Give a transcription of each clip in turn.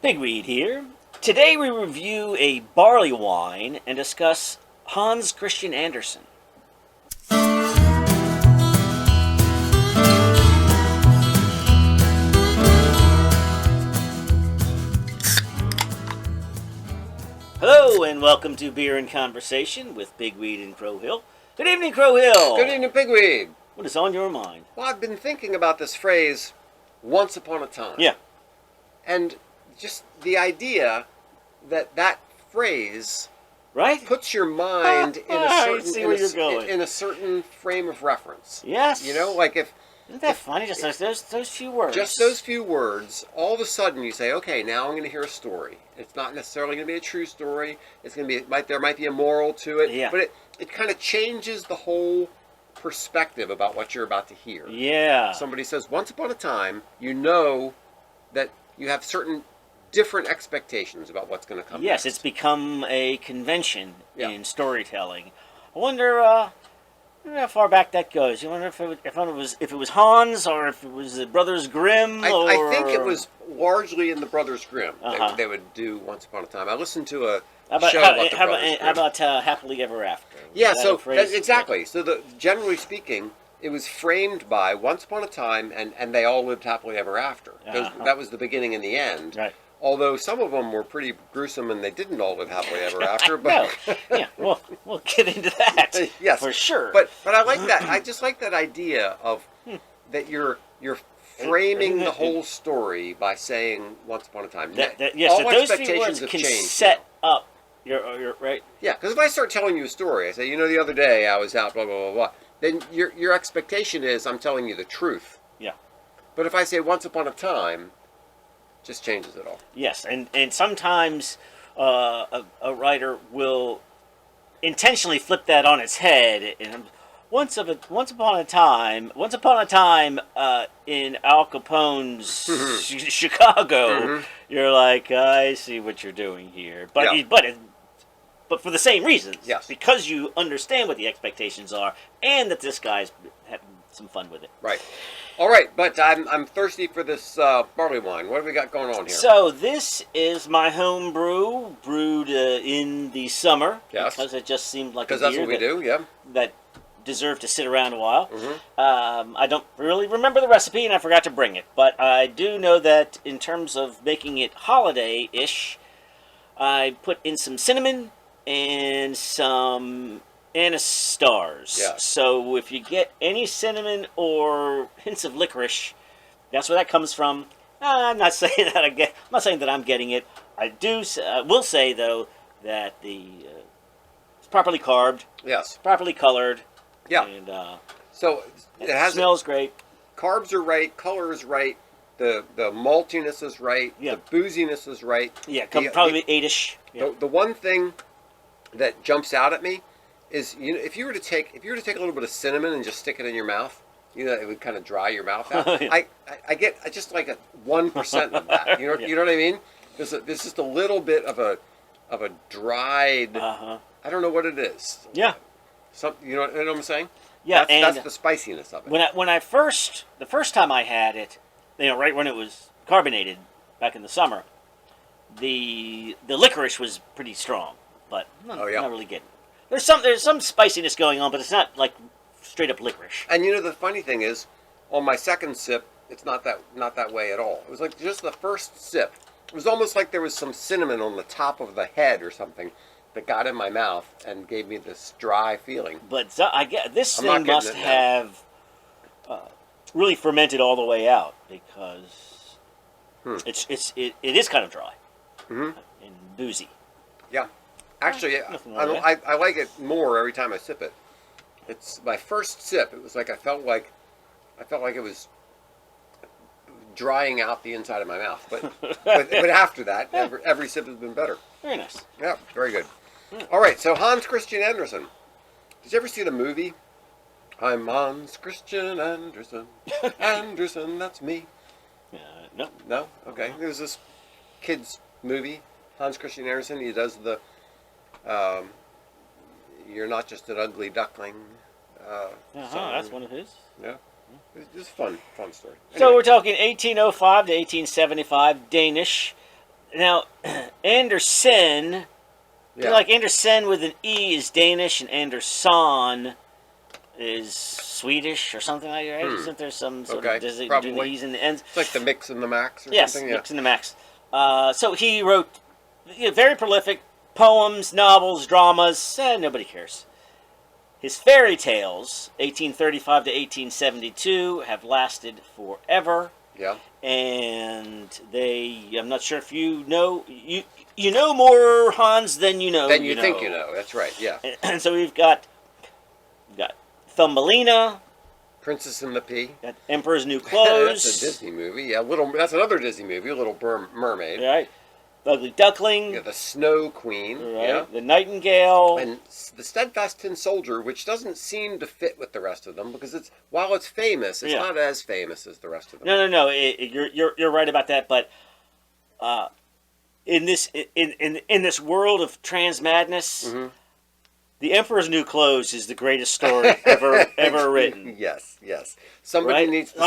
Pigweed here. Today we review a barley wine and discuss Hans Christian Andersen. Hello and welcome to Beer and Conversation with Pigweed and Crow Hill. Good evening, Crow Hill. Good evening, Pigweed. What is on your mind? Well, I've been thinking about this phrase, once upon a time. Yeah. And just the idea that phrase Right? puts your mind in a I see where you're going. in a certain frame of reference. Yes. You know, like Isn't that funny? Just those few words. just those few words, all of a sudden you say, okay, now I'm going to hear a story. It's not necessarily going to be a true story. It's going to be there might be a moral to it. Yeah. But it kind of changes the whole perspective about what you're about to hear. Yeah. Somebody says, once upon a time, you know that you have certain different expectations about what's going to come Yes, next. it's become a convention Yeah. in storytelling. I wonder how far back that goes. You wonder if it was Hans or if it was the Brothers Grimm. I think it was largely in the Brothers Grimm. Uh-huh. They would do Once Upon a Time. I listened to a How about, show about the Brothers Grimm. how about Happily Ever After? Yeah, Is that so a phrase? exactly. So generally speaking, it was framed by Once Upon a Time, and they all lived happily ever after. That was the beginning and the end. Right. Although some of them were pretty gruesome, and they didn't all live happily ever after. But No. Yeah, we'll get into that. Yes, for sure. But I like that. I just like that idea of that you're framing the whole story by saying Once Upon a Time. Yes, all so those few expectations words have can changed set now. up your right. Yeah, because if I start telling you a story, I say, the other day I was out, blah blah blah blah. Then your expectation is I'm telling you the truth. Yeah. But if I say Once Upon a Time, just changes it all. Yes, and sometimes a writer will intentionally flip that on its head. And once upon a time in Al Capone's Chicago, you're like, I see what you're doing here, but Yeah. but for the same reasons. Yes. Because you understand what the expectations are, and that this guy's having some fun with it. Right. All right, but I'm thirsty for this barley wine. What have we got going on here? So this is my home brew, brewed in the summer. Yes. Because it just seemed like a Because that's beer what we do, yeah. that deserved to sit around a while. Mm-hmm. I don't really remember the recipe, and I forgot to bring it. But I do know that in terms of making it holiday-ish, I put in some cinnamon and some anise stars. Yeah. So if you get any cinnamon or hints of licorice, that's where that comes from. I'm not saying that I'm not saying that I'm getting it. I will say though that it's properly carbed, Yes. properly colored. Yeah. And So it smells great. carbs are right, color is right, the maltiness is right, Yeah. the booziness is right. Yeah, The- probably 8-ish. Yeah. The one thing that jumps out at me is if you were to take a little bit of cinnamon and just stick it in your mouth, it would kind of dry your mouth out. Yeah. I get just like a 1% of that. Yeah. You know what I mean? There's just a little bit of a dried. Uh-huh. I don't know what it is. Yeah. You know what I'm saying? Yeah, That's the spiciness of it. the first time I had it, right when it was carbonated back in the summer, the licorice was pretty strong, but not really getting it. There's some spiciness going on, but it's not like straight up licorice. And the funny thing is, on my second sip, it's not that way at all. It was like just the first sip. It was almost like there was some cinnamon on the top of the head or something that got in my mouth and gave me this dry feeling. But I get this I'm not thing getting must it now. have really fermented all the way out because it is kind of dry and boozy. Yeah. Actually, nothing wrong with I like it more every time I sip it. It's my first sip. It was like I felt like it was drying out the inside of my mouth. But after that, every sip has been better. Very nice. Yeah, very good. All right, so Hans Christian Andersen. Did you ever see the movie? I'm Hans Christian Andersen. Andersen, that's me. No. No? Okay. There's this kid's movie, Hans Christian Andersen. He does the You're Not Just an Ugly Duckling. That's one of his. Yeah. It's just fun story. So Anyway. we're talking 1805 to 1875, Danish. Now, Andersen, Yeah. like Andersen with an E is Danish, and Anderson is Swedish or something like that. Right? Isn't there some sort of dizzy between the E's and the N's? It's like the mix and the max or something? Yes, mix and the max. So he wrote very prolific poems, novels, dramas. Nobody cares. His fairy tales, 1835 to 1872, have lasted forever. Yeah. And I'm not sure if you know more, Hans, than you know. Than you think you know. That's right, yeah. And so we've got Thumbelina. Princess and the Pea. Got Emperor's New Clothes. That's a Disney movie, yeah. That's another Disney movie, Little Mermaid. Right. Ugly Duckling. Yeah, the Snow Queen. Right. Yeah. The Nightingale. And the Steadfast Tin Soldier, which doesn't seem to fit with the rest of them because while it's famous, it's not as famous as the rest of them. No. You're right about that. But in this world of trans madness, The Emperor's New Clothes is the greatest story ever written. Yes. Somebody needs to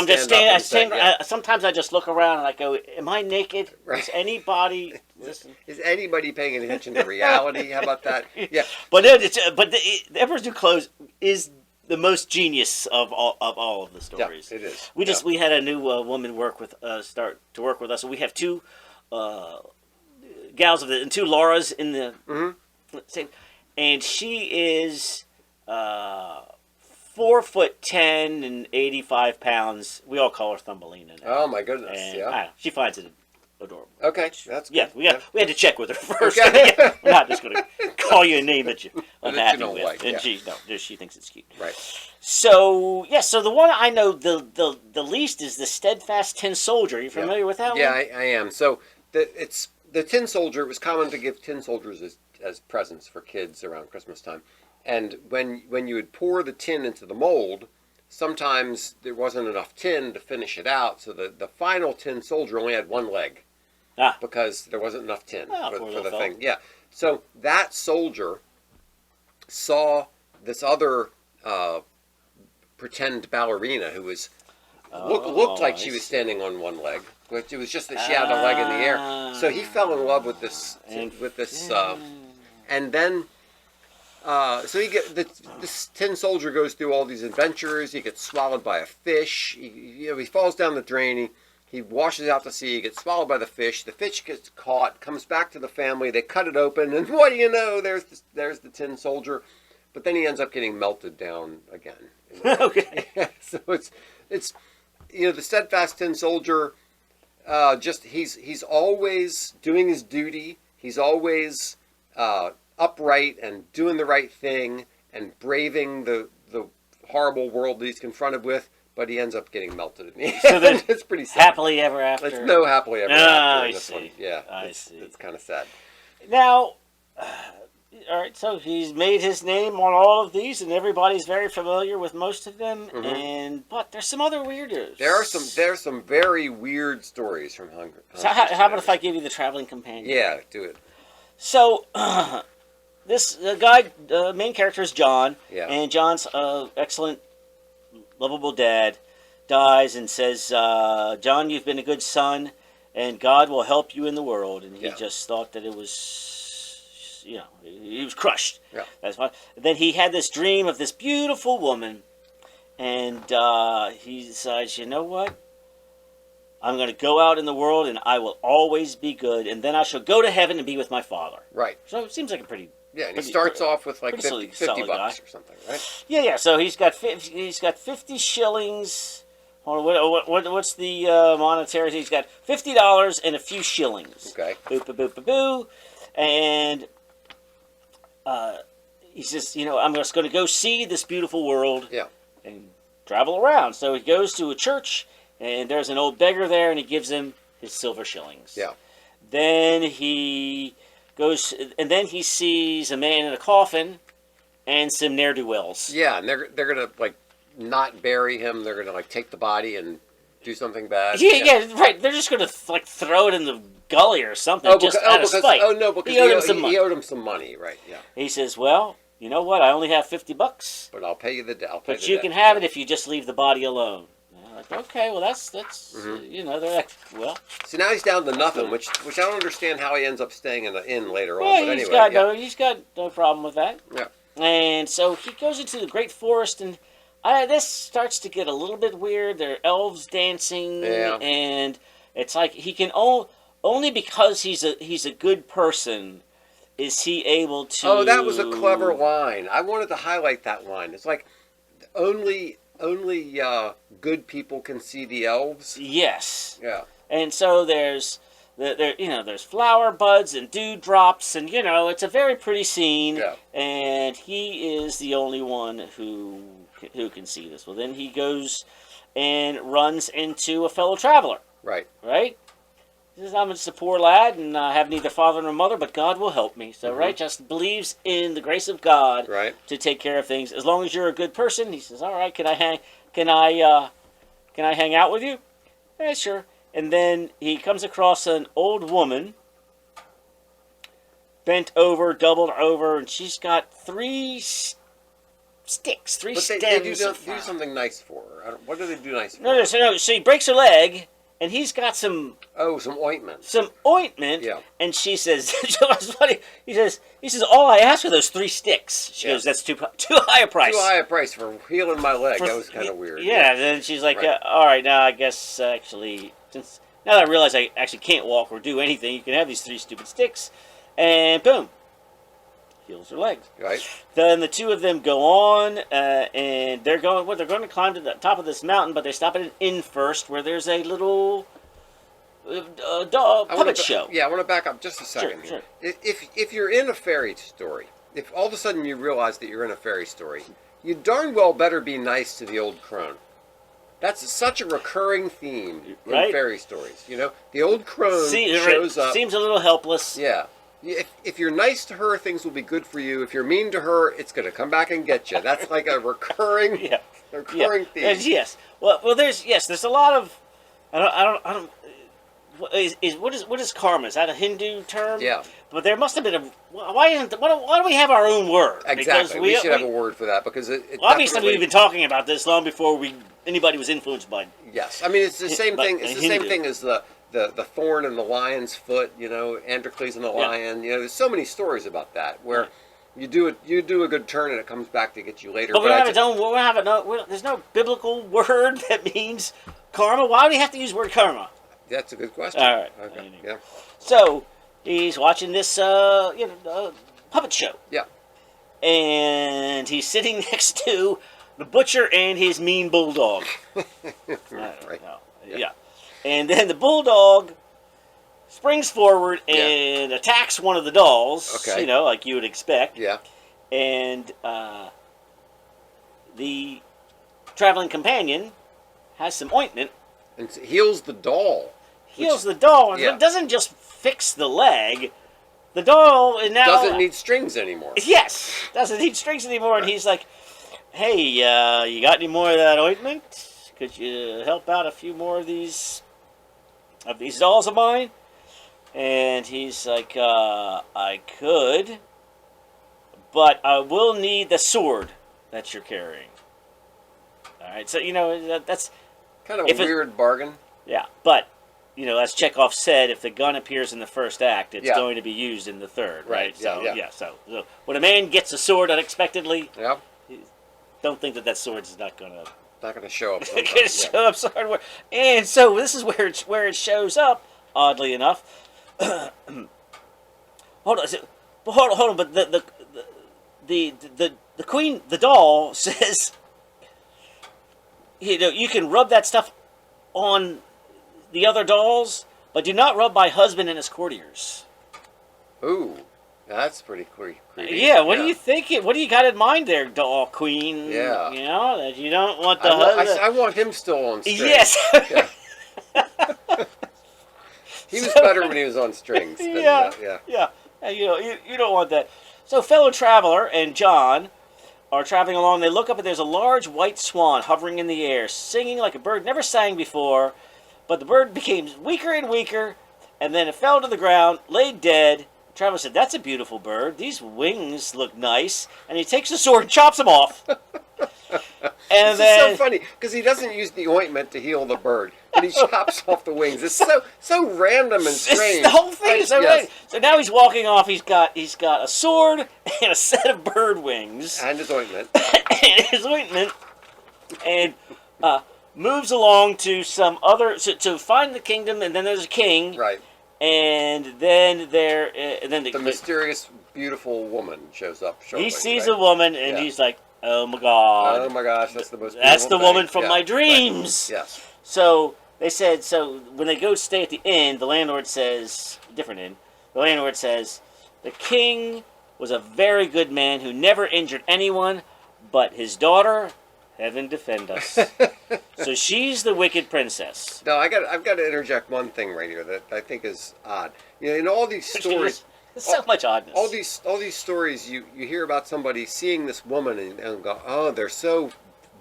sometimes I just look around and I go, "Am I naked? Right. Is anybody listening? Is anybody paying attention to reality? How about that?" Yeah. But the Emperor's New Clothes is the most genius of all of the stories. Yeah, it is. We had a new woman start to work with us, and we have two gals and two Lauras in the same. And she is 4'10" and 85 pounds. We all call her Thumbelina now. Oh my goodness! And, yeah, she finds it adorable. Okay, that's good. Yeah, we had to check with her first. Okay. We're not just going to call you a name that you're unhappy with, like, and she thinks it's cute. Right. So so the one I know the least is the Steadfast Tin Soldier. Are you familiar with that one? Yeah, I am. So the Tin Soldier. It was common to give tin soldiers as presents for kids around Christmas time. And when you would pour the tin into the mold, sometimes there wasn't enough tin to finish it out, so the final tin soldier only had one leg because there wasn't enough tin for the thing. Yeah. So that soldier saw this other pretend ballerina who was looked like she was standing on one leg. But it was just that she had a leg in the air. So he fell in love with this and then so this tin soldier goes through all these adventures. He gets swallowed by a fish. He falls down the drain. He washes out to sea. He gets swallowed by the fish. The fish gets caught. Comes back to the family. They cut it open, and what do you know? There's the tin soldier. But then he ends up getting melted down again. Okay. So it's the Steadfast Tin Soldier. He's always doing his duty. He's always upright and doing the right thing and braving the horrible world that he's confronted with, but he ends up getting melted in the end. So it's pretty sad. Happily ever after. It's no happily ever after in I this see. one. Yeah, I see. It's kind of sad. Now, all right, so he's made his name on all of these, and everybody's very familiar with most of them. But there's some other weirdos. There's some very weird stories from Hunger. So how about if I give you the traveling companion? Yeah, do it. So this guy, main character is John, and John's excellent, lovable dad dies and says, "John, you've been a good son, and God will help you in the world." And he just thought that it was. He was crushed. Yeah. That's why. Then he had this dream of this beautiful woman, and he decides, you know what? I'm going to go out in the world, and I will always be good, and then I shall go to heaven and be with my father. Right. So it seems like a pretty. Yeah, and he starts off with like 50 bucks or something, right? Yeah. So he's got 50 shillings. Hold on, what's the monetary? He's got $50 and a few shillings. Okay. Boo. And he says, I'm just going to go see this beautiful world and travel around. So he goes to a church, and there's an old beggar there, and he gives him his silver shillings. Yeah. Then he goes, and then he sees a man in a coffin and some ne'er-do-wells. Yeah, and they're going to, like, not bury him. They're going to, like, take the body and do something bad. Yeah, right. They're just going to, like, throw it in the gully or something out of spite. Oh, no, because he owed him some money, right, yeah. He says, well, you know what? I only have $50. But I'll pay you the debt. But you can have it if you just leave the body alone. Like, okay, well that's you know, they're like, well. So now he's down to nothing, which I don't understand how he ends up staying in the inn later on. Yeah, But anyway, he's got no problem with that. Yeah. And so he goes into the great forest, and this starts to get a little bit weird. There are elves dancing, and it's like he can only because he's a good person is he able to. Oh, that was a clever line. I wanted to highlight that line. It's like only good people can see the elves. Yes. Yeah. And so there's flower buds and dewdrops, and it's a very pretty scene. Yeah. And he is the only one who can see this. Well, then he goes and runs into a fellow traveler. Right. Right. He says, "I'm just a poor lad, and I have neither father nor mother, but God will help me." So, right, just believes in the grace of God to take care of things. As long as you're a good person, he says, "All right, can I hang out with you?" Yeah, sure. And then he comes across an old woman, bent over, doubled over, and she's got three sticks, three stems. They do something nice for her. What do they do nice for her? No. So he breaks her leg, and he's got some ointment. Some ointment. Yeah. And she says, "What's funny?" He says, "All I asked for those 3 sticks." She goes, "That's too high a price." Too high a price for healing my leg. That was kind of weird. Yeah. And then she's like, "All right, now I guess actually, since now that I realize I actually can't walk or do anything, you can have these 3 stupid sticks," and boom, heals her legs. Right. Then the two of them go on, and they're going to climb to the top of this mountain, but they stop at an inn first, where there's a little puppet show. Yeah, I want to back up just a second. Sure. If you're in a fairy story, if all of a sudden you realize that you're in a fairy story, you darn well better be nice to the old crone. That's such a recurring theme in fairy stories. The old crone shows up. Seems a little helpless. Yeah. If you're nice to her, things will be good for you. If you're mean to her, it's going to come back and get you. That's like a recurring theme. Yes. Well, there's a lot of. I don't. What is karma? Is that a Hindu term? Yeah. But there must have been why do we have our own word? Exactly. We should have a word for that because obviously we've been talking about this long before anybody was influenced by. Yes, I mean it's the same thing. It's the same thing as the thorn and the lion's foot. Androcles and the lion. There's so many stories about that where you do a good turn and it comes back to get you later. But there's no biblical word that means karma. Why do we have to use the word karma? That's a good question. All right. Okay. Yeah. So he's watching this puppet show. Yeah. And he's sitting next to the butcher and his mean bulldog. Right. Yeah. And then the bulldog springs forward and attacks one of the dolls. Okay. Like you would expect. Yeah. And the traveling companion has some ointment. And heals the doll. The doll. And it doesn't just fix the leg. The doll now doesn't need strings anymore. Yes, doesn't need strings anymore. And he's like, "Hey, you got any more of that ointment? Could you help out a few more of these dolls of mine?" And he's like, "I could, but I will need the sword that you're carrying." All right, so that's kind of a weird bargain. Yeah, but. As Chekhov said, if the gun appears in the first act, it's going to be used in the third, right? So when a man gets a sword unexpectedly, don't think that sword is not going to show up. Show up somewhere. And so this is where it shows up. Oddly enough, hold on. But the queen, the doll, says, you can rub that stuff on the other dolls, but do not rub my husband and his courtiers. Ooh, that's pretty creepy. Yeah, what do you think? What do you got in mind there, doll queen? Yeah. That you don't want the husband. I want him still on strings. Yes. He was better when he was on strings. Yeah. You don't want that. So fellow traveler and John are traveling along. They look up and there's a large white swan hovering in the air, singing like a bird never sang before. But the bird became weaker and weaker, and then it fell to the ground, lay dead. The traveler said, "That's a beautiful bird. These wings look nice." And he takes the sword and chops them off. And this is so funny because he doesn't use the ointment to heal the bird, but he chops off the wings. It's so random and strange. The whole thing is so right. So now he's walking off. He's got a sword and a set of bird wings and his ointment. and moves along to some other to find the kingdom, and then there's a king, right? And then the mysterious beautiful woman shows up. Shortly, he sees a woman, and he's like, "Oh my god! Oh my gosh, that's the most. That's the thing. woman from my dreams." Right. Yes. So they said. So when they go stay at the inn, the landlord says, different inn. The landlord says, the king was a very good man who never injured anyone, but his daughter, heaven defend us. So she's the wicked princess. No, I've got to interject one thing right here that I think is odd. You know, in all these stories. There's so much oddness. All these stories you hear about somebody seeing this woman and go, oh, they're so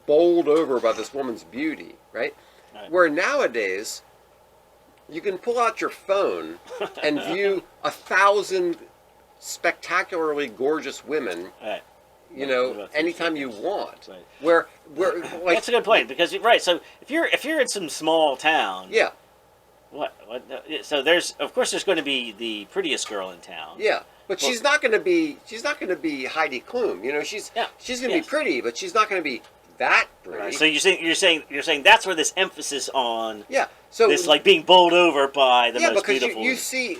bowled over about this woman's beauty, right? Where nowadays you can pull out your phone and view 1,000 spectacularly gorgeous women, you know, anytime you want. Right. Where like, that's a good point because so if you're in some small town, yeah. What? So there's going to be the prettiest girl in town. Yeah, but she's not going to be Heidi Klum. You know, she's going to be pretty, but she's not going to be that pretty. Right. So you're saying that's where this emphasis on so this like being bowled over by the most beautiful. Yeah, because you see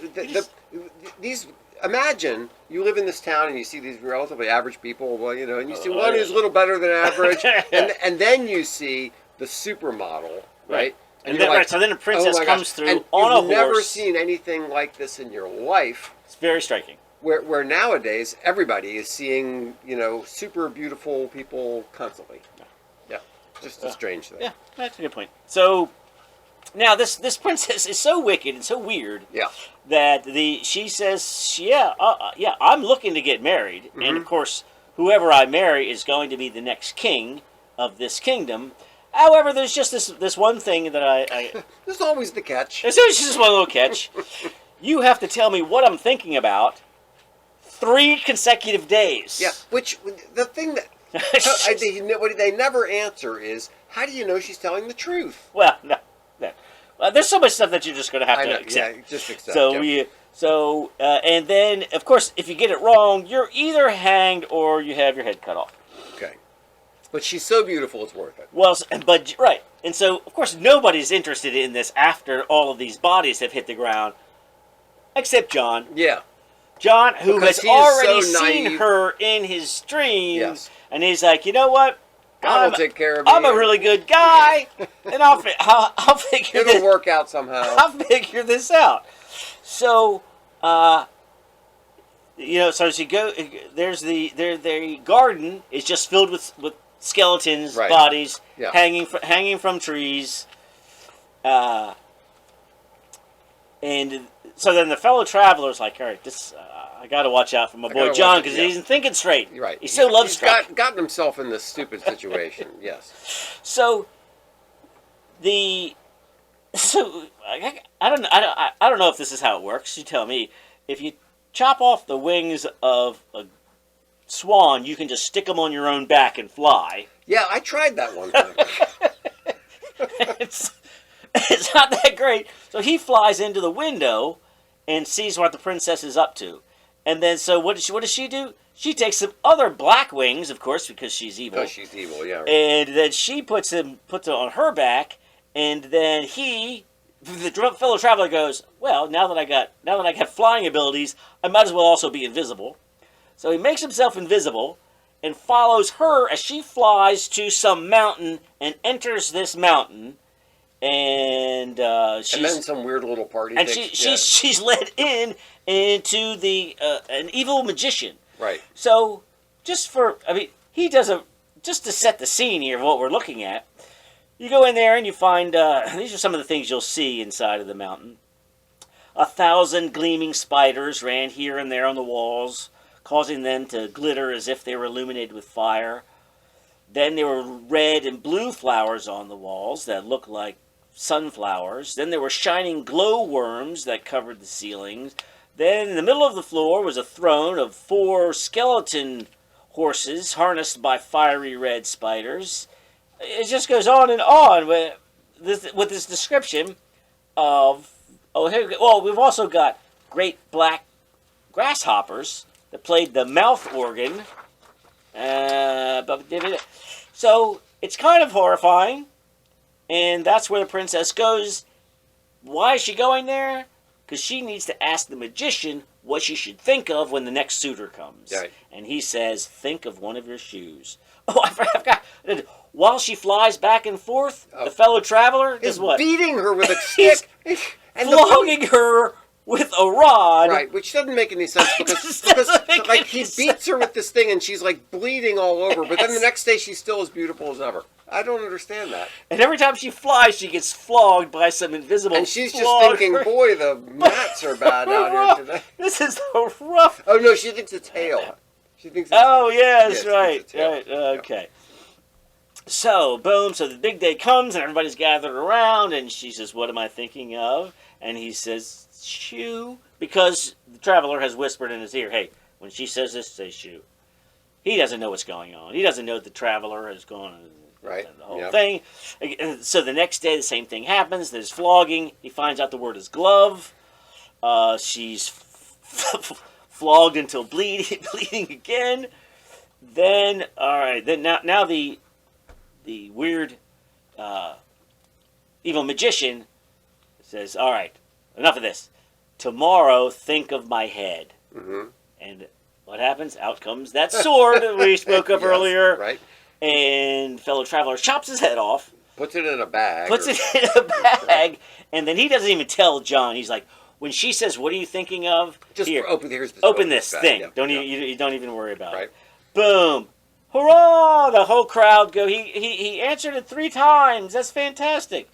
these. Imagine you live in this town and you see these relatively average people. Well, you know, and you see one who's a little better than average, and then you see the supermodel, right? And then, so then the princess comes through and on a horse. You've never seen anything like this in your life. It's very striking. Where nowadays everybody is seeing, you know, super beautiful people constantly. Yeah, just a strange thing. Yeah, that's a good point. So now this princess is so wicked and so weird. Yeah. That she says, I'm looking to get married, and of course, whoever I marry is going to be the next king of this kingdom. However, there's just this one thing that I there's always the catch. There's just one little catch. You have to tell me what I'm thinking about 3 consecutive days. Yeah, which the thing that what they never answer is, how do you know she's telling the truth? Well, no. There's so much stuff that you're just going to have to accept. Yeah, just accept. So and then of course, if you get it wrong, you're either hanged or you have your head cut off. Okay. But she's so beautiful, it's worth it. Well, but right, and so of course nobody's interested in this after all of these bodies have hit the ground, except John. Yeah, John, who has already seen naive. her in his dreams, and he's like, you know what? God will take care of me. I'm a really good guy, and I'll figure it'll work out somehow. I'll figure this out. So, you know, so she go. There's the garden is just filled with skeletons, bodies hanging from trees, and so then the fellow traveler's like, all right, this I got to watch out for my boy John because he isn't thinking straight. Right, he's so love-struck. He's gotten himself in this stupid situation. Yes. So I don't know if this is how it works. You tell me. If you chop off the wings of a swan, you can just stick them on your own back and fly. Yeah, I tried that one time. It's not that great. So he flies into the window and sees what the princess is up to. And then, so what does she do? She takes some other black wings, of course, because she's evil. Because she's evil, yeah. Right. And then she puts it on her back, and then the fellow traveler goes, well, now that I got flying abilities, I might as well also be invisible. So he makes himself invisible and follows her as she flies to some mountain and enters this mountain. And then some weird little party. And she's led into an evil magician. Right. So he does just to set the scene here of what we're looking at. You go in there and you find these are some of the things you'll see inside of the mountain. 1,000 gleaming spiders ran here and there on the walls, causing them to glitter as if they were illuminated with fire. Then there were red and blue flowers on the walls that looked like sunflowers. Then there were shining glowworms that covered the ceilings. Then in the middle of the floor was a throne of 4 skeleton horses harnessed by fiery red spiders. It just goes on with this description of we've also got great black grasshoppers that played the mouth organ. So it's kind of horrifying, and that's where the princess goes. Why is she going there? Because she needs to ask the magician what she should think of when the next suitor comes. Right. And he says, think of one of your shoes. Oh, I forgot. While she flies back and forth, the fellow traveler does what? Beating her with a stick. And flogging her with a rod. Right, which doesn't make any sense because he beats her with this thing and she's like bleeding all over, but then the next day she's still as beautiful as ever. I don't understand that. And every time she flies, she gets flogged by some invisible And she's just thinking, boy, the mats are bad out here today. This is so rough. Oh, no, she thinks it's hail. She thinks it's yes, right. Okay. So, boom, so the big day comes and everybody's gathered around and she says, what am I thinking of? And he says, shoe. Because the traveler has whispered in his ear, hey, when she says this, say shoe. He doesn't know what's going on. He doesn't know that the traveler has gone... Right. The whole thing. So the next day, the same thing happens. There's flogging. He finds out the word is glove. She's flogged until bleeding again. Then, all right. Then now the weird evil magician says, all right, enough of this. Tomorrow, think of my head. Mm-hmm. And what happens? Out comes that sword that we spoke of earlier. Right. And fellow traveler chops his head off. Puts it in a bag. And then he doesn't even tell John. He's like, when she says, what are you thinking of? Just open this thing. Yep. You don't even worry about it. Right. Boom. Hurrah! The whole crowd go. He answered it 3 times. That's fantastic.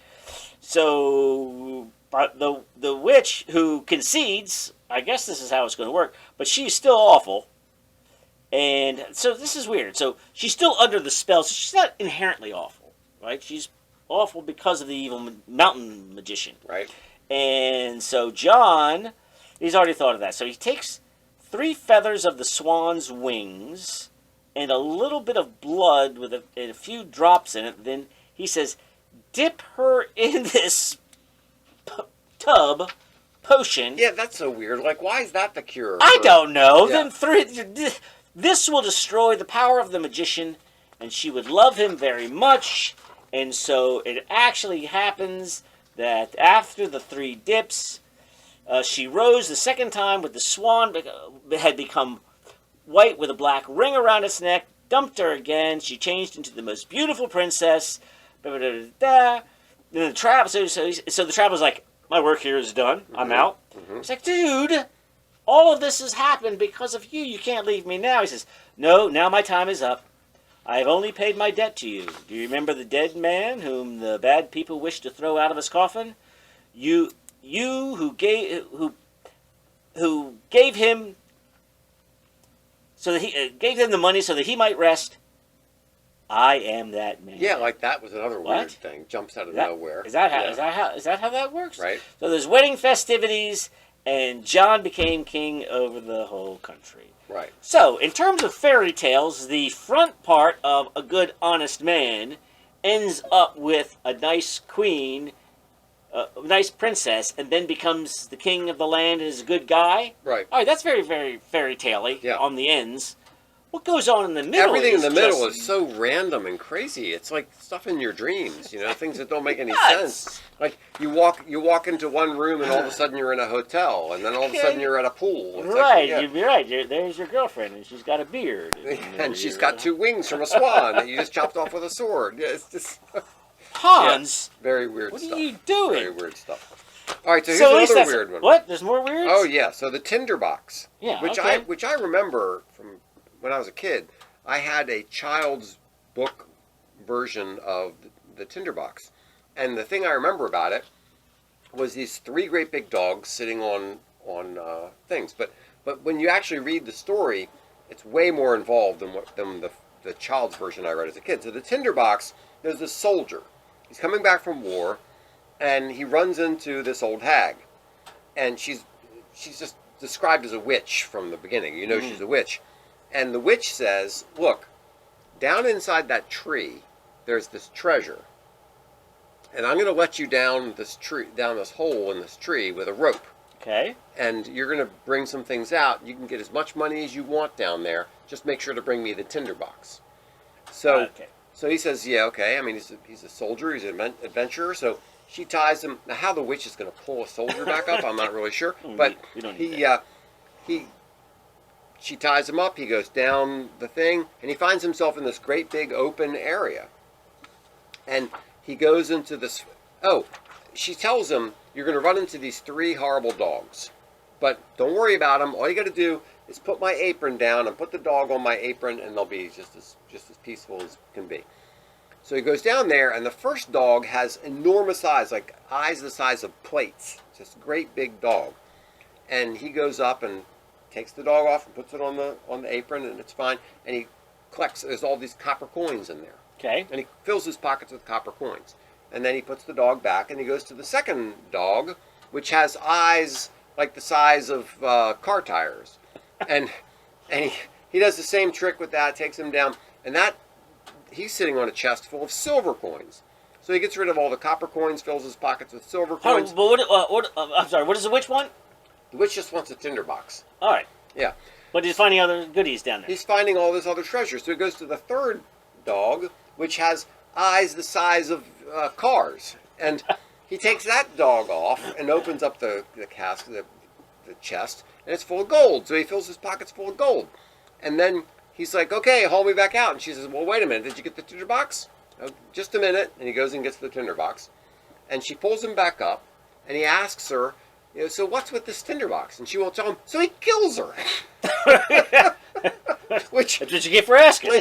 So the witch who concedes, I guess this is how it's going to work, but she's still awful. And so this is weird. So she's still under the spell. So she's not inherently awful, right? She's awful because of the evil mountain magician. Right. And so John, he's already thought of that. So he takes 3 feathers of the swan's wings and a little bit of blood with a few drops in it. Then he says, dip her in this tub potion. Yeah, that's so weird. Like, why is that the cure? I don't know. Yeah. Then this will destroy the power of the magician, and she would love him very much. And so it actually happens that after the 3 dips, she rose the second time with the swan had become white with a black ring around its neck, dumped her again. She changed into the most beautiful princess. Then the traveler's like, my work here is done. Mm-hmm. I'm out. Mm-hmm. It's like, dude, all of this has happened because of you. You can't leave me now. He says, no, now my time is up. I have only paid my debt to you. Do you remember the dead man whom the bad people wished to throw out of his coffin? You who gave him so that he gave him the money so that he might rest. I am that man. Yeah, like that was another weird thing. Jumps out of nowhere. Is that how that works? Right. So there's wedding festivities, and John became king over the whole country. Right. So, in terms of fairy tales, the front part of A Good Honest Man ends up with a nice queen, a nice princess, and then becomes the king of the land and is a good guy. Right. All right, that's very, very fairy tale-y on the ends. What goes on in the middle? Everything in the middle is so random and crazy. It's like stuff in your dreams, things that don't make any sense. Like you walk into one room and all of a sudden you're in a hotel, and then all of a sudden you're at a pool. It's right, you're right. There's your girlfriend, and she's got a beard, and she's got 2 wings from a swan that you just chopped off with a sword. Yeah, it's just Hans. Very weird stuff. What are you doing? Very weird stuff. All right, so here's another weird one. What? There's more weirds? Oh yeah, so the Tinder Box. Yeah. Which I remember from when I was a kid. I had a child's book version of the Tinder Box. And the thing I remember about it was these 3 great big dogs sitting on things. But when you actually read the story, it's way more involved than the child's version I read as a kid. So the Tinder Box, there's this soldier. He's coming back from war, and he runs into this old hag. And she's just described as a witch from the beginning. She's a witch. And the witch says, look, down inside that tree, there's this treasure. And I'm going to let you down this hole in this tree with a rope. Okay. And you're going to bring some things out. You can get as much money as you want down there. Just make sure to bring me the Tinder Box. So he says, yeah, okay. I mean, he's a soldier. He's an adventurer. So she ties him. Now, how the witch is going to pull a soldier back up, I'm not really sure. But she ties him up. He goes down the thing, and he finds himself in this great big open area. And he goes into this. Oh, she tells him, you're going to run into these 3 horrible dogs. But don't worry about them. All you got to do is put my apron down and put the dog on my apron, and they'll be just as peaceful as can be. So he goes down there, and the first dog has enormous eyes, like eyes the size of plates. Just a great big dog. And he goes up and takes the dog off and puts it on the apron, and it's fine. And he collects, there's all these copper coins in there. Okay. And he fills his pockets with copper coins. And then he puts the dog back, and he goes to the second dog, which has eyes like the size of car tires. And he does the same trick with that, takes him down. And he's sitting on a chest full of silver coins. So he gets rid of all the copper coins, fills his pockets with silver coins. I'm sorry, what does the witch want? The witch just wants a Tinder Box. All right. Yeah. But he's finding other goodies down there. He's finding all this other treasure. So he goes to the third dog, which has eyes the size of cars. And he takes that dog off and opens up the chest, and it's full of gold. So he fills his pockets full of gold. And then he's like, okay, haul me back out. And she says, well, wait a minute. Did you get the Tinder Box? Oh, just a minute. And he goes and gets the Tinder Box. And she pulls him back up, and he asks her, so what's with this Tinder Box? And she won't tell him, so he kills her. That's what you get for asking.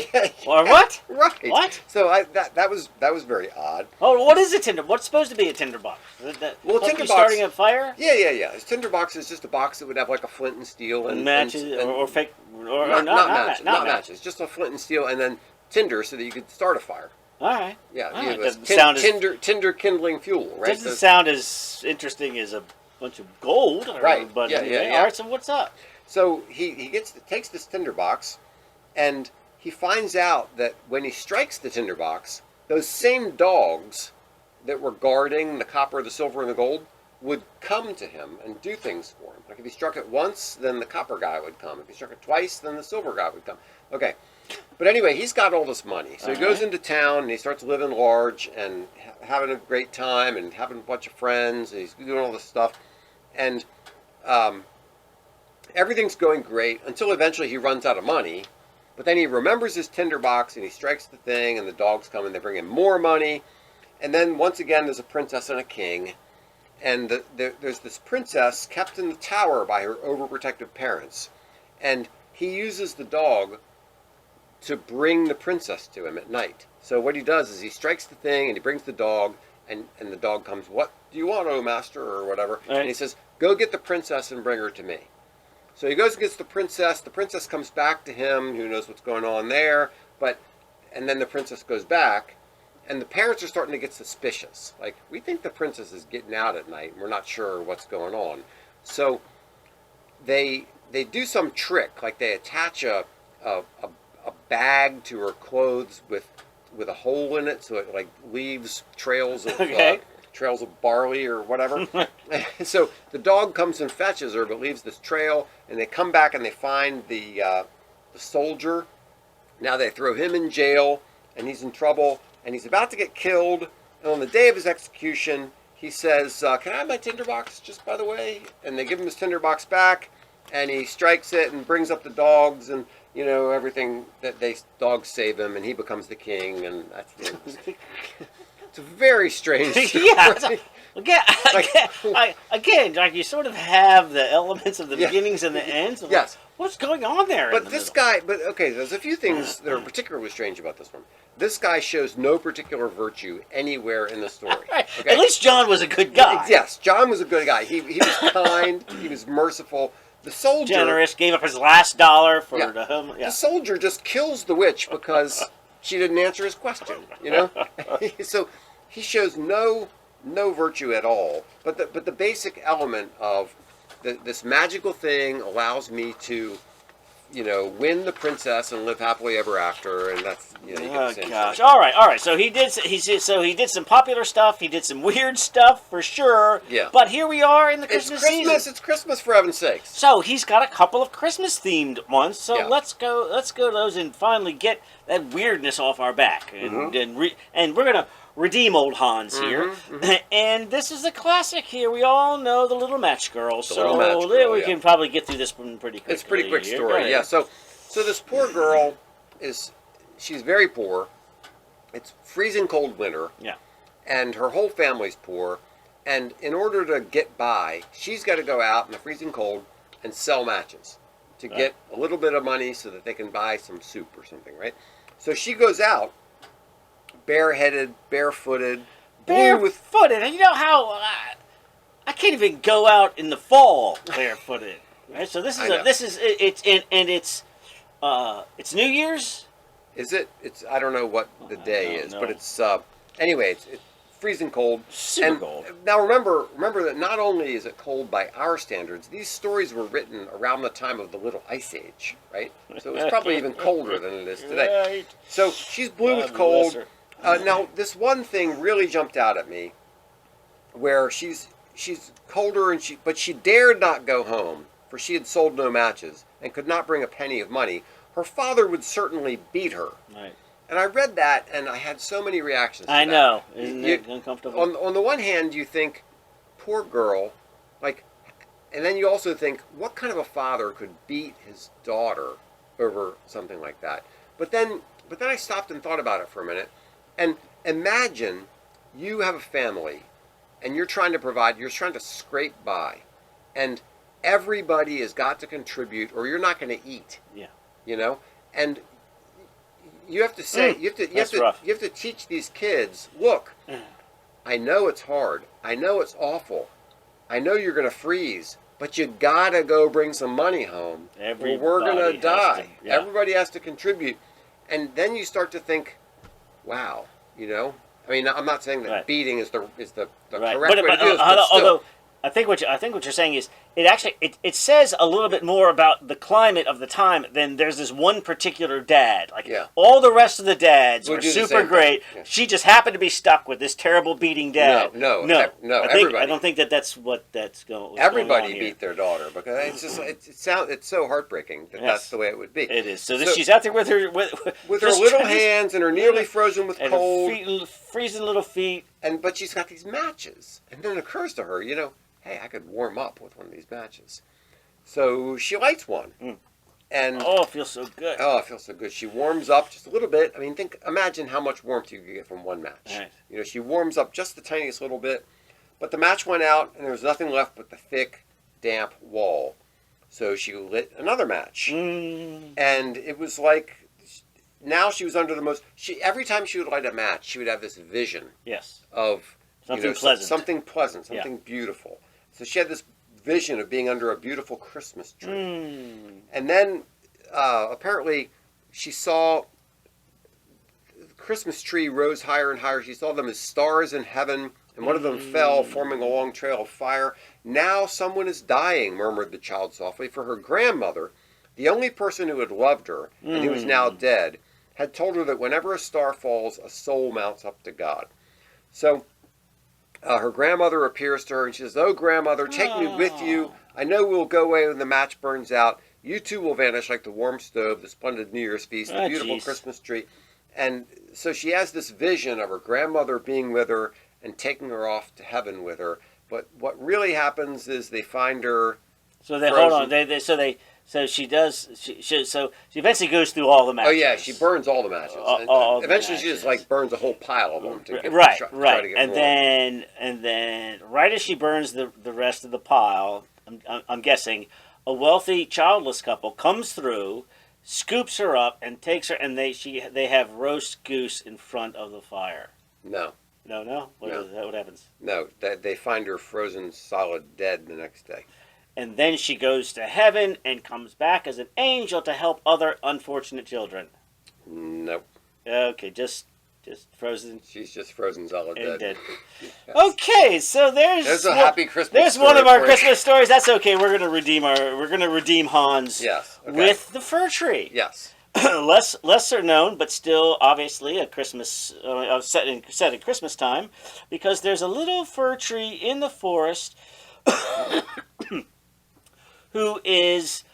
Or what? Right. What? So that was very odd. Oh, what is a Tinder? What's supposed to be a Tinder Box? Well, Tinder Box, starting a fire? Yeah. His Tinder Box is just a box that would have like a flint and steel and matches or fake or not matches. Just a flint and steel, and then tinder so that you could start a fire. All right. Yeah. All right. It was tinder kindling fuel. Right. Doesn't sound as interesting as a bunch of gold. Right. But yeah. All right. So what's up? So he takes this Tinder Box, and he finds out that when he strikes the Tinder Box, those same dogs that were guarding the copper, the silver, and the gold would come to him and do things for him. Like if he struck it once, then the copper guy would come. If he struck it twice, then the silver guy would come. Okay. But anyway, he's got all this money. So he goes into town, and he starts living large and having a great time and having a bunch of friends. And he's doing all this stuff. And everything's going great until eventually he runs out of money. But then he remembers his Tinder Box, and he strikes the thing, and the dogs come, and they bring him more money. And then, once again, there's a princess and a king. And there's this princess kept in the tower by her overprotective parents. And he uses the dog to bring the princess to him at night. So what he does is he strikes the thing, and he brings the dog, and the dog comes, what do you want, oh master, or whatever. Right. And he says, go get the princess and bring her to me. So he goes and gets the princess comes back to him, who knows what's going on there, and then the princess goes back, and the parents are starting to get suspicious. Like, we think the princess is getting out at night, and we're not sure what's going on. So they do some trick, like they attach a bag to her clothes with a hole in it, so it like leaves trails of trails of barley or whatever. So the dog comes and fetches her, but leaves this trail, and they come back and they find the soldier. Now they throw him in jail, and he's in trouble, and he's about to get killed. And on the day of his execution, he says, can I have my Tinder Box, just by the way? And they give him his Tinder Box back, and he strikes it and brings up the dogs, and everything that dogs save him, and he becomes the king, and that's the end. It's a very strange story. Yeah. Again, like you sort of have the elements of the beginnings and the ends. Of yes. What's going on there? But this guy, there's a few things that are particularly strange about this one. This guy shows no particular virtue anywhere in the story. Right. Okay? At least John was a good guy. Yes, John was a good guy. He was kind. He was merciful. The soldier, generous, gave up his last dollar for the home. Yeah. The soldier just kills the witch because she didn't answer his question. So he shows no virtue at all. But the basic element of this magical thing allows me to, win the princess and live happily ever after, and that's you get the same gosh! thing. All right. So he did some popular stuff. He did some weird stuff for sure. Yeah. But here we are in the Christmas season. It's Christmas for heaven's sakes. So he's got a couple of Christmas themed ones. So Yeah. let's go to those and finally get that weirdness off our back, and and we're gonna redeem old Hans here. And this is a classic here. We all know the Little Match Girl, we can probably get through this one pretty quickly. It's a pretty quick story, yeah. So this poor girl she's very poor. It's freezing cold winter. Yeah. And her whole family's poor. And in order to get by, she's got to go out in the freezing cold and sell matches to get a little bit of money so that they can buy some soup or something, right? So she goes out bareheaded, barefooted, barefooted. And you know how I can't even go out in the fall barefooted. Right? So it's New Year's. Is it? It's I don't know what the day is, but it's anyway. It's freezing cold. Super cold. Now remember that not only is it cold by our standards, these stories were written around the time of the Little Ice Age, right? So it was probably even colder than it is today. Right. So she's blue with cold. Now this one thing really jumped out at me, where she's colder but she dared not go home, for she had sold no matches and could not bring a penny of money. Her father would certainly beat her. Right. And I read that, and I had so many reactions to that. I know. Isn't it uncomfortable? On the one hand, you think, poor girl, and then you also think, what kind of a father could beat his daughter over something like that? But then I stopped and thought about it for a minute, and imagine you have a family, and you're trying to scrape by, and everybody has got to contribute, or you're not going to eat. Yeah. And you have to say, you have to teach these kids, look, I know it's hard. I know it's awful. I know you're going to freeze, but you got to go bring some money home, or we're going to die. Everybody has to contribute. And then you start to think, wow, I mean, I'm not saying that beating is the correct way to do this, but still. Although I think what you're saying is it says a little bit more about the climate of the time than there's this one particular dad. All the rest of the dads were super great. Yeah. She just happened to be stuck with this terrible beating dad. No. Everybody. I don't think that's what that's going. Everybody beat their daughter because it's so heartbreaking that that's the way it would be. It is. So she's out there with her little hands and her nearly frozen with cold, her freezing little feet. But she's got these matches, and then it occurs to her, hey, I could warm up with one of these matches. So she lights one. And it feels so good. Oh, it feels so good. She warms up just a little bit. I mean, imagine how much warmth you could get from one match. Right. She warms up just the tiniest little bit. But the match went out, and there was nothing left but the thick, damp wall. So she lit another match. And it was like, now she was under the most... every time she would light a match, she would have this vision of... Something pleasant. Something beautiful. So she had this vision of being under a beautiful Christmas tree. And then, apparently, she saw the Christmas tree rose higher and higher. She saw them as stars in heaven, and one of them fell, forming a long trail of fire. Now someone is dying, murmured the child softly, for her grandmother, the only person who had loved her, and who is now dead, had told her that whenever a star falls, a soul mounts up to God. So... her grandmother appears to her and she says, "Oh, grandmother, take me with you. I know we'll go away when the match burns out. You too will vanish like the warm stove, the splendid New Year's feast, the beautiful Christmas tree." And so she has this vision of her grandmother being with her and taking her off to heaven with her. But what really happens is they find her. So they hold on. So she eventually goes through all the matches. Oh yeah, she burns all the matches. Eventually, she just burns a whole pile of them to get right. Try to get And then right as she burns the rest of the pile, I'm guessing a wealthy childless couple comes through, scoops her up, and takes her, and they have roast goose in front of the fire. No. What happens? No, they find her frozen solid dead the next day. And then she goes to heaven and comes back as an angel to help other unfortunate children. Nope. Okay, just Just frozen. She's just frozen solid And dead. dead. Okay, so there's a happy Christmas. There's story one of our for you. Christmas stories. That's okay. We're gonna redeem Hans. Yes. Okay. With the fir tree. Yes. Lesser known, but still obviously a Christmas set at Christmas time, because there's a little fir tree in the forest who is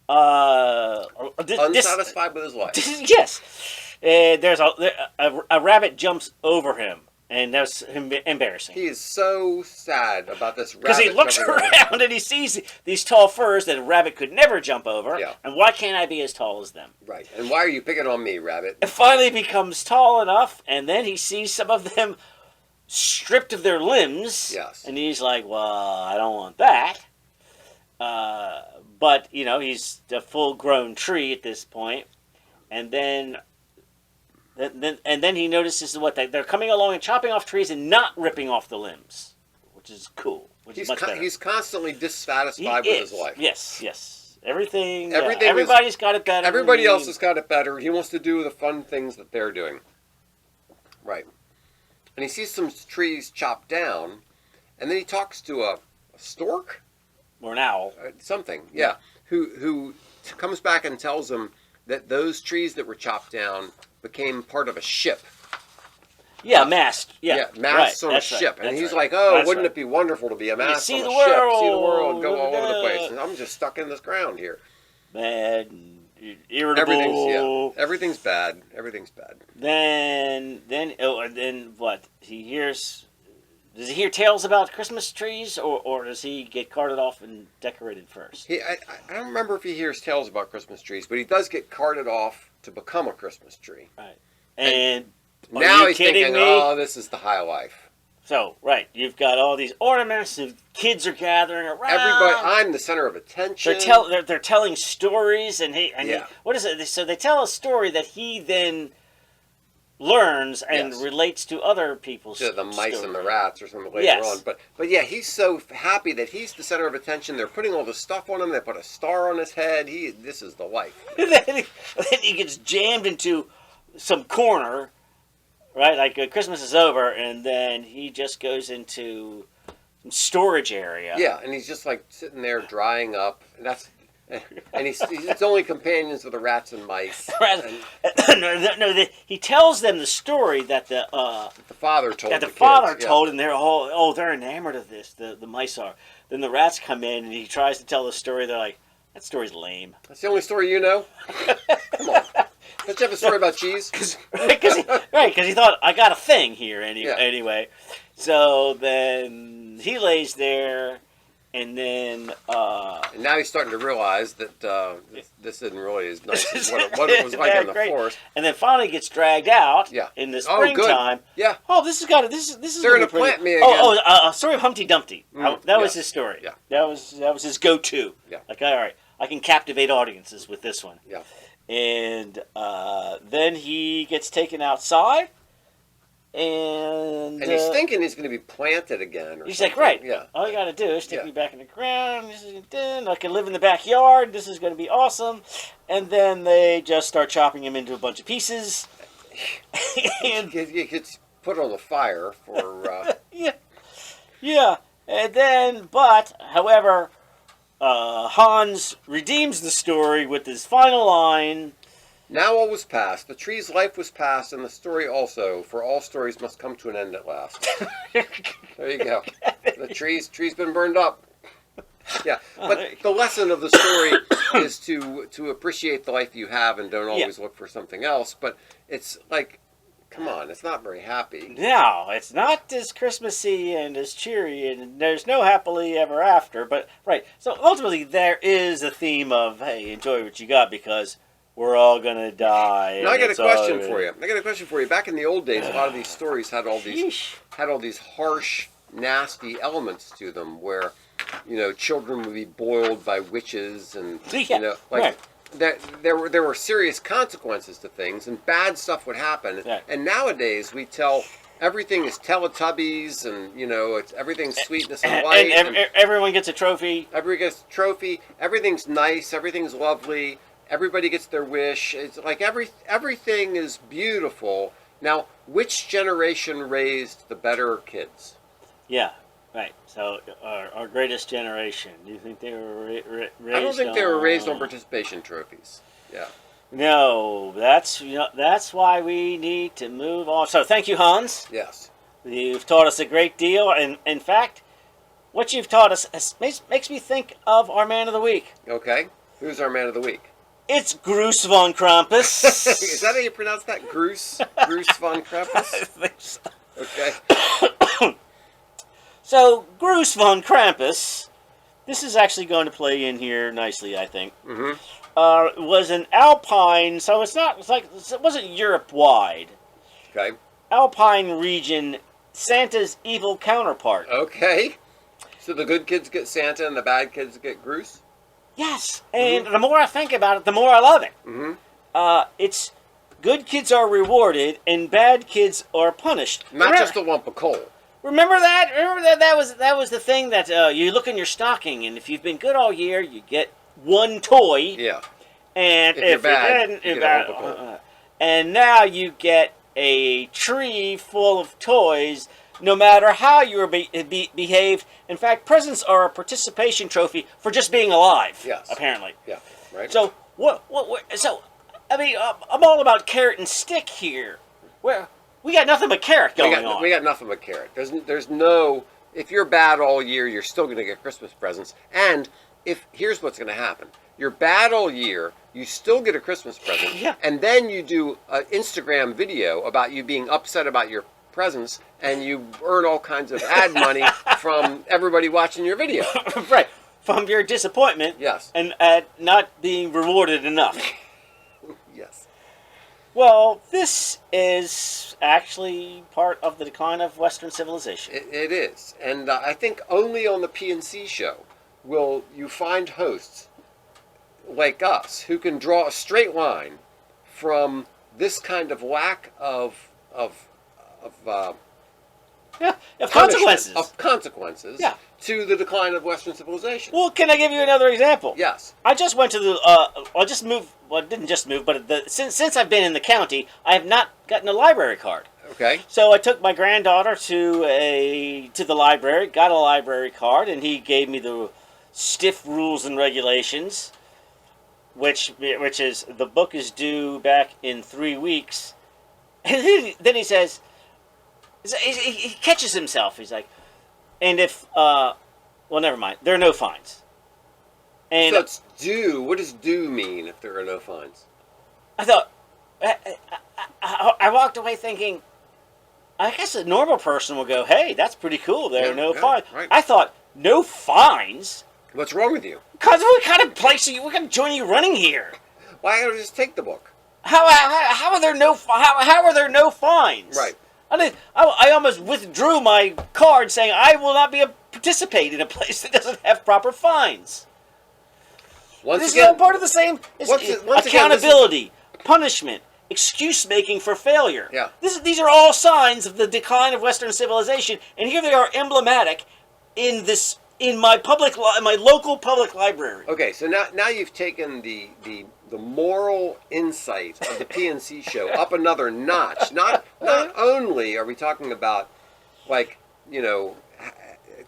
unsatisfied with his life. Yes. There's a rabbit jumps over him, and that's embarrassing. He is so sad about this rabbit. Because he looks around and he sees these tall firs that a rabbit could never jump over. Yeah. And why can't I be as tall as them? Right. And why are you picking on me, rabbit? It finally becomes tall enough, and then he sees some of them stripped of their limbs. Yes. And he's like, well, I don't want that. But, he's a full-grown tree at this point. And then he notices what they're coming along and chopping off trees and not ripping off the limbs, which is cool. Is much better. He's constantly dissatisfied with his life. Yes. Everybody's got it better. Everybody else has got it better. He wants to do the fun things that they're doing. Right. And he sees some trees chopped down, and then he talks to a stork? Or an owl. Something, yeah. Who comes back and tells him that those trees that were chopped down became part of a ship. Yeah, mast. Yeah, masts on a ship. And he's like, wouldn't it be wonderful to be a mast on a ship? See the world, go all over the place. And I'm just stuck in this ground here. Bad and irritable. Everything's bad. Everything's bad. Then what? Does he hear tales about Christmas trees, or does he get carted off and decorated first? I don't remember if he hears tales about Christmas trees, but he does get carted off to become a Christmas tree. Right. And now he's thinking, this is the high life. So, right, you've got all these ornaments, and kids are gathering around. Everybody, I'm the center of attention. They're telling stories, and what is it? So they tell a story that he then learns and relates to other people's to the mice and the rats or something later on. But yeah, he's so happy that he's the center of attention. They're putting all the stuff on him. They put a star on his head. This is the life. then he gets jammed into some corner, right? Like Christmas is over, and then he just goes into some storage area. Yeah, and he's just like sitting there drying up, and his only companions are the rats and mice. He tells them the story that the father told. And they're they're enamored of this. The mice are. Then the rats come in, and he tries to tell the story. They're like, that story's lame. That's the only story you know. Come on. Don't you have a story about cheese? Because he thought, I got a thing here anyway. So then he lays there, and then... and now he's starting to realize that this isn't really as nice as what it was like in the forest. And then finally gets dragged out in the springtime. Yeah. Oh, this is They're going to plant me again. Story of Humpty Dumpty. That was his story. Yeah. That was his go-to. Yeah. Like, all right, I can captivate audiences with this one. Yeah. And then he gets taken outside, and he's thinking he's going to be planted again. He's like, right, all you got to do is stick me back in the ground. I can live in the backyard. This is going to be awesome. And then they just start chopping him into a bunch of pieces. And he gets put on the fire for... Yeah. And then, however... Hans redeems the story with his final line. Now all was past. The tree's life was past, and the story also. For all stories must come to an end at last. There you go. The tree's been burned up. Yeah, but the lesson of the story is to appreciate the life you have and don't always look for something else. But it's like, come on, it's not very happy. No, it's not as Christmassy and as cheery, and there's no happily ever after. But, so ultimately there is a theme of, hey, enjoy what you got because we're all going to die. Now I got a question for you. Back in the old days, a lot of these stories had all these harsh, nasty elements to them where, children would be boiled by witches and, There were serious consequences to things, and bad stuff would happen. Yeah. And nowadays, we tell everything is Teletubbies, and everything's sweetness and light. And everyone gets a trophy. Everybody gets a trophy. Everything's nice. Everything's lovely. Everybody gets their wish. It's like everything is beautiful. Now, which generation raised the better kids? Yeah, right. So our greatest generation. Do you think they were raised? I don't think they were raised on participation trophies. Yeah. No, that's why we need to move on. So thank you, Hans. Yes. You've taught us a great deal, and in fact, what you've taught us makes me think of our man of the week. Okay. Who's our man of the week? It's Groos von Krampus. Is that how you pronounce that? Groos von Krampus? I think so. Okay. So, Groos von Krampus, this is actually going to play in here nicely, I think. Mm-hmm. Was an Alpine, so it wasn't Europe-wide. Okay. Alpine region, Santa's evil counterpart. Okay. So the good kids get Santa and the bad kids get Groos? Yes, and the more I think about it, the more I love it. Mm-hmm. It's good kids are rewarded and bad kids are punished. Not just a lump of coal. Remember that? That was the thing that you look in your stocking, and if you've been good all year, you get one toy. Yeah. And if you're bad, you get a lump of coal. And now you get a tree full of toys. No matter how you were behaved. In fact, presents are a participation trophy for just being alive. Yes. Apparently. Yeah. Right. So I mean, I'm all about carrot and stick here. We got nothing but carrot going on. We got nothing but carrot. There's no. If you're bad all year, you're still going to get Christmas presents. And here's what's going to happen. You're bad all year. You still get a Christmas present. Yeah. And then you do an Instagram video about you being upset about your presents, and you earn all kinds of ad money from everybody watching your video. Right. From your disappointment. Yes. And not being rewarded enough. Yes. Well, this is actually part of the decline of Western civilization. It is. And I think only on the PNC show will you find hosts like us who can draw a straight line from this kind of lack of consequences. Of consequences. Yeah. To the decline of Western civilization. Well, can I give you another example? Yes. I just went to the. I just moved. Well, I didn't just move, but since I've been in the county, I have not gotten a library card. Okay. So I took my granddaughter to the library, got a library card, and he gave me the stiff rules and regulations, which is the book is due back in 3 weeks, and then he says, he catches himself. He's like, and if well, never mind. There are no fines. And so it's due. What does due mean if there are no fines? I thought, I walked away thinking, I guess a normal person will go, hey, that's pretty cool. There are no fines. Right. I thought, no fines? What's wrong with you? Because what kind of place what kind of joint are you running here? Why don't you just take the book? How are there no fines? Right. I almost withdrew my card saying I will not participate in a place that doesn't have proper fines. This is all part of the same accountability, punishment, excuse making for failure. Yeah. These are all signs of the decline of Western civilization, and here they are emblematic in my local public library. Okay, so now you've taken the moral insight of the PNC show up another notch. Not only are we talking about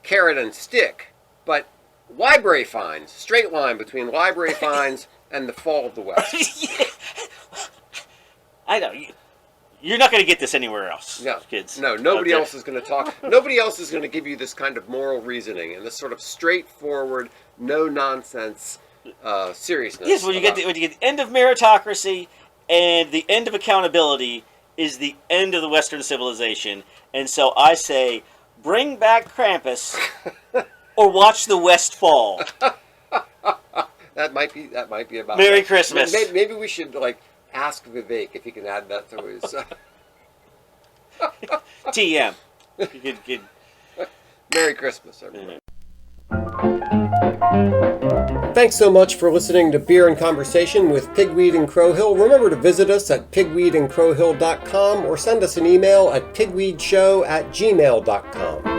carrot and stick, but library fines, straight line between library fines and the fall of the West. Yeah. I know. You're not going to get this anywhere else, kids. No, nobody else is going to talk. Nobody else is going to give you this kind of moral reasoning and this sort of straightforward, no-nonsense seriousness. Yes, when you get the end of meritocracy and the end of accountability is the end of the Western civilization. And so I say, bring back Krampus or watch the West fall. That might be about Merry that. Christmas. Maybe we should ask Vivek if he can add that to his TM. You could. Merry Christmas, everyone. Thanks so much for listening to Beer and Conversation with Pigweed and Crowhill. Remember to visit us at pigweedandcrowhill.com or send us an email at pigweedshow@gmail.com.